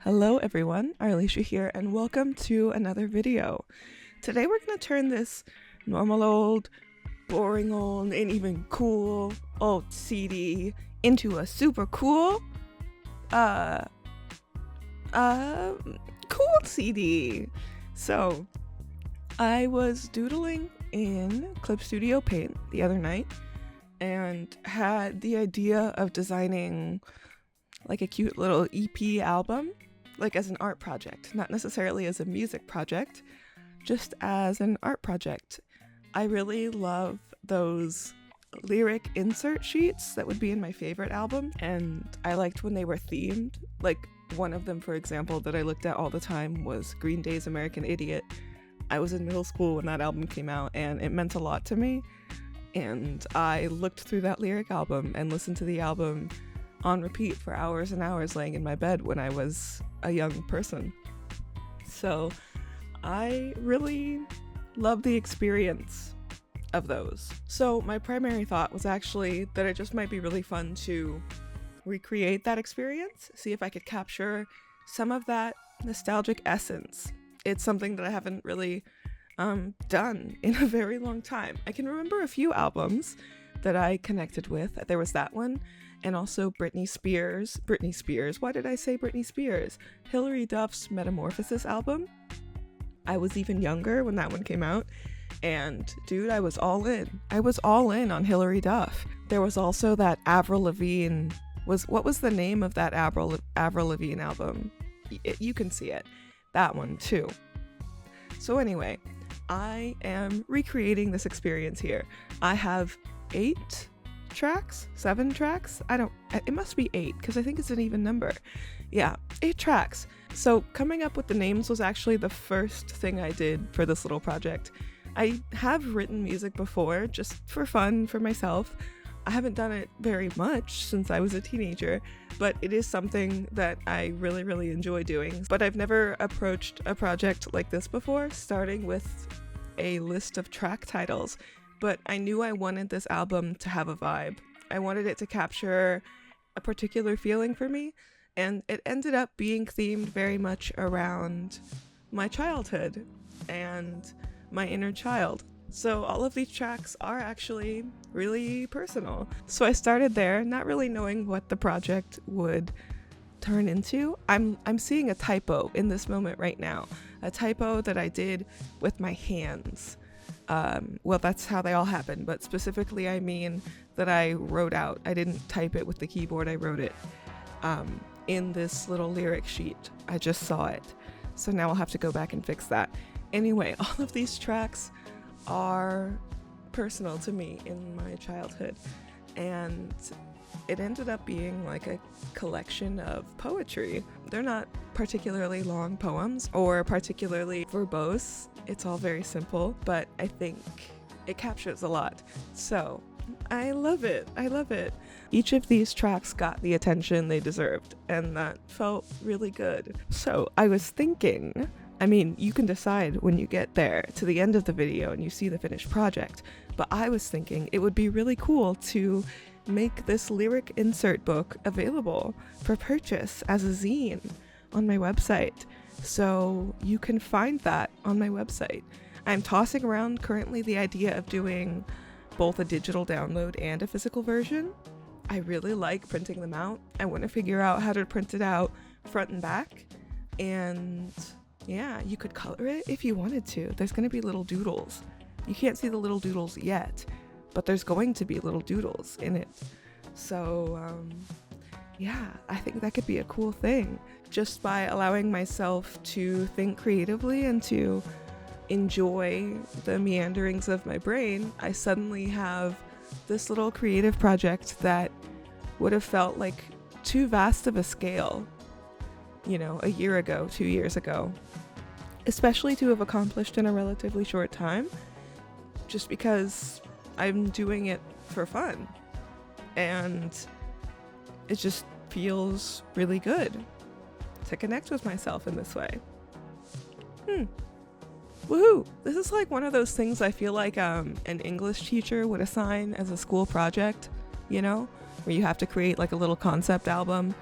Hello everyone, Arlisha here, and welcome to another video. Today we're going to turn this normal old, boring old, and even cool old CD into a super cool, cool CD. So, I was doodling in Clip Studio Paint the other night and had the idea of designing like a cute little EP album, like as an art project, not necessarily as a music project, just as an art project. I really love those lyric insert sheets that would be in my favorite album, and I liked when they were themed. Like one of them, for example, that I looked at all the time was Green Day's American Idiot. I was in middle school when that album came out, and it meant a lot to me. And I looked through that lyric album and listened to the album on repeat for hours and hours laying in my bed when I was a young person. So I really love the experience of those. So my primary thought was actually that it just might be really fun to recreate that experience, see if I could capture some of that nostalgic essence. It's something that I haven't really done in a very long time. I can remember a few albums that I connected with. There was that one, and also Britney Spears. Why did I say Britney Spears? Hilary Duff's Metamorphosis album. I was even younger when that one came out, and dude, I was all in. I was all in on Hilary Duff. There was also that Avril Lavigne. What was the name of that Avril Lavigne album? You can see it. That one too. So anyway, I am recreating this experience here. I have 7 tracks. It must be 8 because I think it's an even number. Yeah, 8 tracks. So coming up with the names was actually the first thing I did for this little project. I have written music before, just for fun, for myself. I haven't done it very much since I was a teenager, but it is something that I really, really enjoy doing. But I've never approached a project like this before, starting with a list of track titles. But I knew I wanted this album to have a vibe. I wanted it to capture a particular feeling for me, and it ended up being themed very much around my childhood and my inner child. So all of these tracks are actually really personal. So I started there, not really knowing what the project would turn into. I'm seeing a typo in this moment right now. A typo that I did with my hands. Well, that's how they all happen, but specifically I mean that I wrote out. I didn't type it with the keyboard, I wrote it in this little lyric sheet. I just saw it. So now I'll have to go back and fix that. Anyway, all of these tracks are personal to me in my childhood, and it ended up being like a collection of poetry. They're not particularly long poems or particularly verbose. It's all very simple, but I think it captures a lot. So I love it. Each of these tracks got the attention they deserved, and that felt really good. So I was thinking, I mean, you can decide when you get there to the end of the video and you see the finished project, but I was thinking it would be really cool to make this lyric insert book available for purchase as a zine on my website. So you can find that on my website. I'm tossing around currently the idea of doing both a digital download and a physical version. I really like printing them out. I want to figure out how to print it out front and back, and yeah, you could color it if you wanted to. There's going to be little doodles. You can't see the little doodles yet, but there's going to be little doodles in it. So, yeah, I think that could be a cool thing. Just by allowing myself to think creatively and to enjoy the meanderings of my brain, I suddenly have this little creative project that would have felt like too vast of a scale, a year ago, 2 years ago, especially to have accomplished in a relatively short time, just because I'm doing it for fun, and it just feels really good to connect with myself in this way. Woohoo! This is like one of those things I feel like an English teacher would assign as a school project, where you have to create like a little concept album,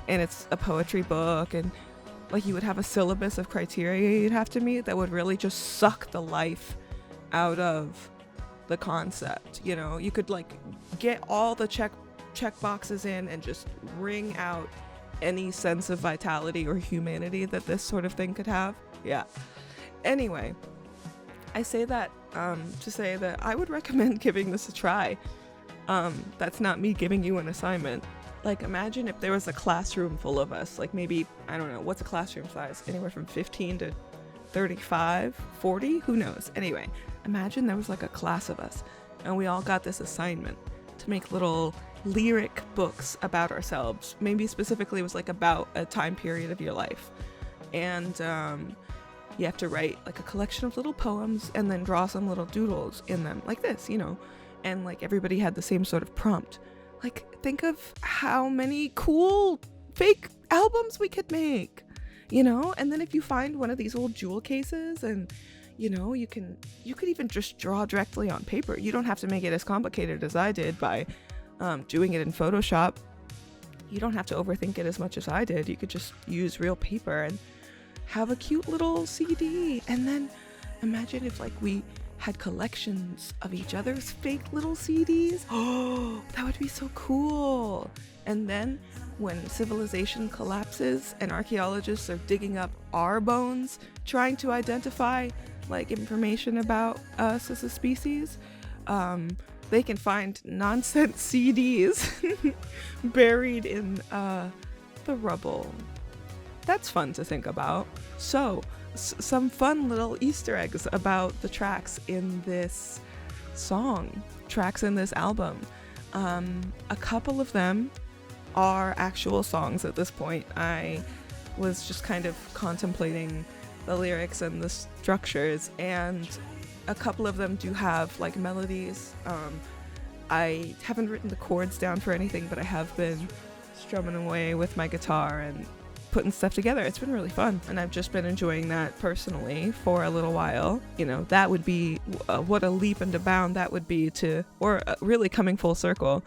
and it's a poetry book, and Like you would have a syllabus of criteria you'd have to meet that would really just suck the life out of the concept. You know, you could like get all the check boxes in and just wring out any sense of vitality or humanity that this sort of thing could have. Yeah. Anyway, I say that to say that I would recommend giving this a try. That's not me giving you an assignment. Like, imagine if there was a classroom full of us, like maybe, I don't know, what's a classroom size? Anywhere from 15 to 35, 40, who knows? Anyway, imagine there was like a class of us and we all got this assignment to make little lyric books about ourselves. Maybe specifically it was like about a time period of your life. And you have to write like a collection of little poems and then draw some little doodles in them like this, you know, and like everybody had the same sort of prompt. Like, think of how many cool fake albums we could make, you know? And then if you find one of these old jewel cases and, you know, you could even just draw directly on paper. You don't have to make it as complicated as I did by doing it in Photoshop. You don't have to overthink it as much as I did. You could just use real paper and have a cute little CD. And then imagine if like we had collections of each other's fake little CDs. Oh, that would be so cool. And then when civilization collapses and archaeologists are digging up our bones, trying to identify like information about us as a species, they can find nonsense CDs buried in the rubble. That's fun to think about. So, some fun little Easter eggs about the tracks in this song, tracks in this album. A couple of them are actual songs at this point. I was just kind of contemplating the lyrics and the structures, and a couple of them do have like melodies. I haven't written the chords down for anything, but I have been strumming away with my guitar and putting stuff together. It's been really fun, and I've just been enjoying that personally for a little while. You know, that would be what a leap and a bound that would be to, or really coming full circle,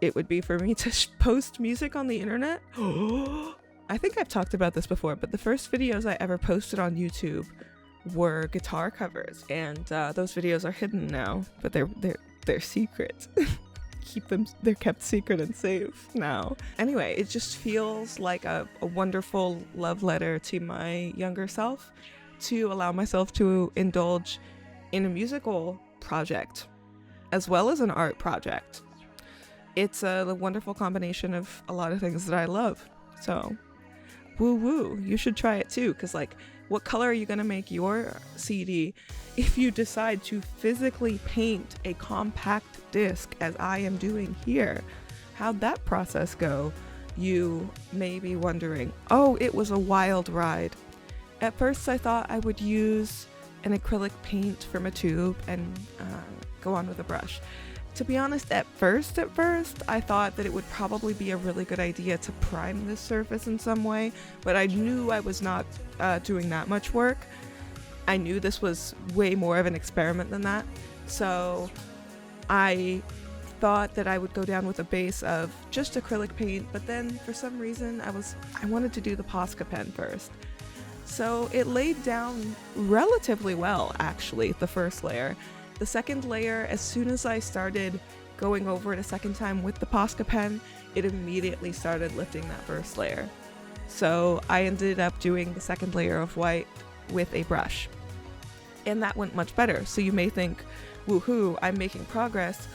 it would be for me to post music on the internet. I think I've talked about this before, but the first videos I ever posted on YouTube were guitar covers, and those videos are hidden now, but they're secret. They're kept secret and safe now. Anyway, it just feels like a wonderful love letter to my younger self to allow myself to indulge in a musical project as well as an art project. It's a wonderful combination of a lot of things that I love. So, woo woo, you should try it too, because like, what color are you gonna make your CD if you decide to physically paint a compact disc as I am doing here? How'd that process go? You may be wondering. Oh, it was a wild ride. At first I thought I would use an acrylic paint from a tube and go on with a brush. To be honest, at first, I thought that it would probably be a really good idea to prime this surface in some way, but I knew I was not doing that much work. I knew this was way more of an experiment than that, so I thought that I would go down with a base of just acrylic paint, but then for some reason I wanted to do the Posca pen first. So it laid down relatively well, actually, the first layer. The second layer, as soon as I started going over it a second time with the Posca pen, it immediately started lifting that first layer. So I ended up doing the second layer of white with a brush. And that went much better. So you may think, woohoo, I'm making progress.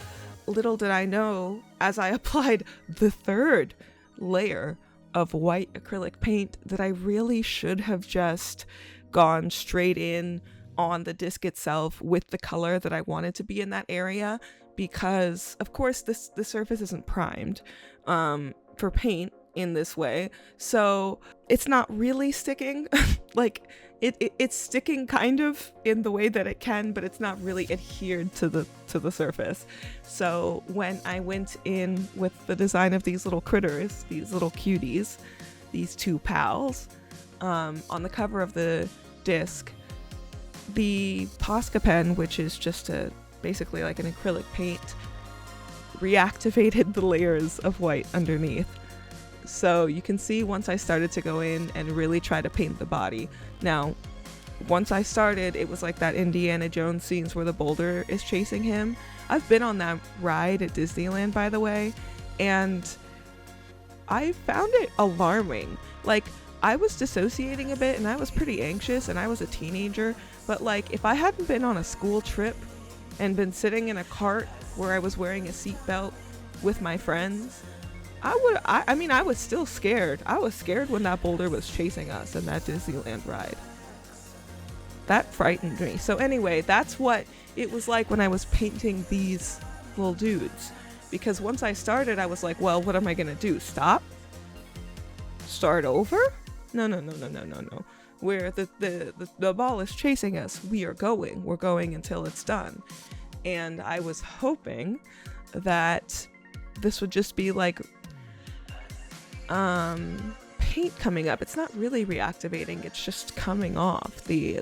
Little did I know, as I applied the third layer of white acrylic paint, that I really should have just gone straight in on the disc itself with the color that I wanted to be in that area, because of course the surface isn't primed for paint in this way, so it's not really sticking. Like it's sticking kind of in the way that it can, but it's not really adhered to the surface. So when I went in with the design of these little critters, these little cuties, these two pals, on the cover of the disc, the Posca pen, which is just basically like an acrylic paint, reactivated the layers of white underneath. So you can see once I started to go in and really try to paint the body. Now, once I started, it was like that Indiana Jones scenes where the boulder is chasing him. I've been on that ride at Disneyland, by the way, and I found it alarming. Like, I was dissociating a bit and I was pretty anxious and I was a teenager, but like if I hadn't been on a school trip and been sitting in a cart where I was wearing a seatbelt with my friends, I mean, I was still scared. I was scared when that boulder was chasing us in that Disneyland ride. That frightened me. So anyway, that's what it was like when I was painting these little dudes. Because once I started, I was like, well, what am I gonna do? Stop? Start over? No. Where the ball is chasing us, we're going until it's done. And I was hoping that this would just be like paint coming up. It's not really reactivating, it's just coming off the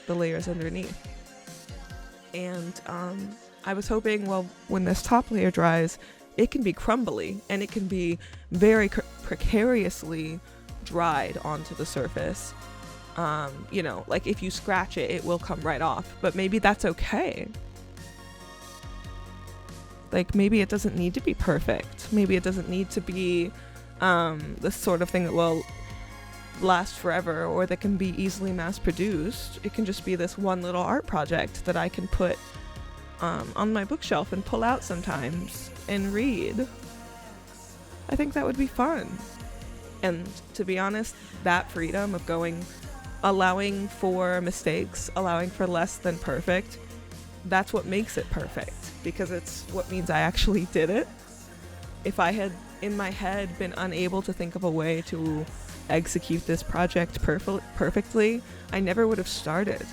layers underneath. And I was hoping, well, when this top layer dries, it can be crumbly and it can be very precariously dried onto the surface. You know, like if you scratch it, it will come right off, but maybe that's okay. Like maybe it doesn't need to be perfect. Maybe it doesn't need to be the sort of thing that will last forever or that can be easily mass produced. It can just be this one little art project that I can put on my bookshelf and pull out sometimes and read. I think that would be fun. And to be honest, that freedom of allowing for mistakes, allowing for less than perfect, that's what makes it perfect, because it's what means I actually did it. If I had in my head been unable to think of a way to execute this project perfectly, I never would have started.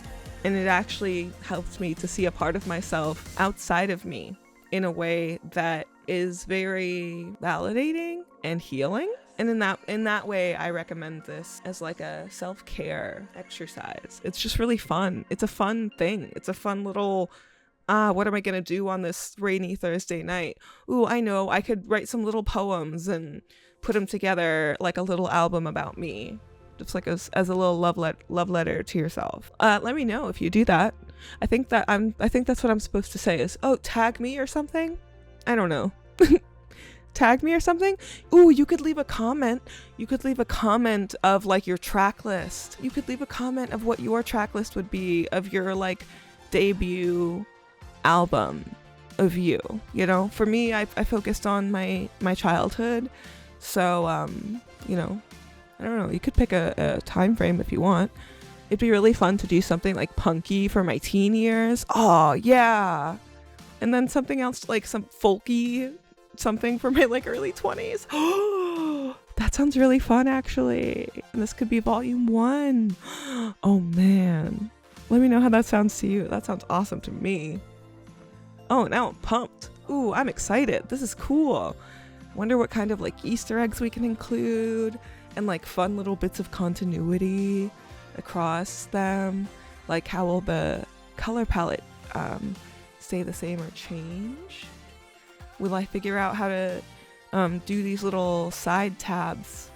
And it actually helped me to see a part of myself outside of me in a way that is very validating and healing. And in that way, I recommend this as like a self-care exercise. It's just really fun. It's a fun thing. It's a fun little, what am I going to do on this rainy Thursday night? Ooh, I know, I could write some little poems and put them together like a little album about me. Just like as a little love letter to yourself. Let me know if you do that. I think that's what I'm supposed to say is, oh, tag me or something? I don't know. Tag me or something? Ooh, you could leave a comment. You could leave a comment of like your track list. You could leave a comment of what your track list would be of your like debut album of you. You know, for me, I focused on my childhood. So, you know, I don't know, you could pick a time frame if you want. It'd be really fun to do something like punky for my teen years. Oh, yeah. And then something else like some folky something for my like early 20s. That sounds really fun, actually. And this could be volume 1. Oh man, let me know how that sounds to you. That sounds awesome to me. Oh, now I'm pumped. Ooh, I'm excited. This is cool. Wonder what kind of like Easter eggs we can include and like fun little bits of continuity across them. Like how will the color palette stay the same or change? Will I figure out how to do these little side tabs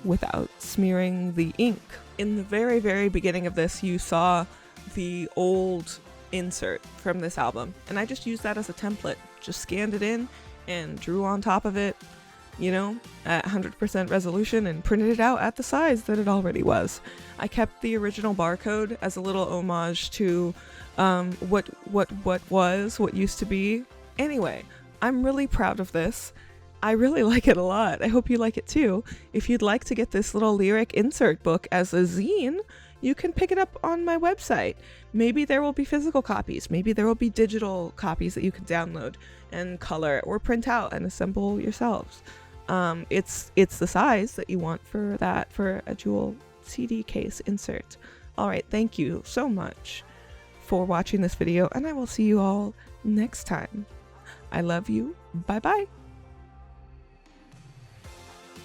without smearing the ink? In the very, very beginning of this, you saw the old insert from this album, and I just used that as a template. Just scanned it in and drew on top of it, you know, at 100% resolution and printed it out at the size that it already was. I kept the original barcode as a little homage to what used to be. Anyway, I'm really proud of this. I really like it a lot. I hope you like it too. If you'd like to get this little lyric insert book as a zine, you can pick it up on my website. Maybe there will be physical copies. Maybe there will be digital copies that you can download and color or print out and assemble yourselves. It's the size that you want for a jewel CD case insert. All right, thank you so much for watching this video, and I will see you all next time. I love you. Bye bye.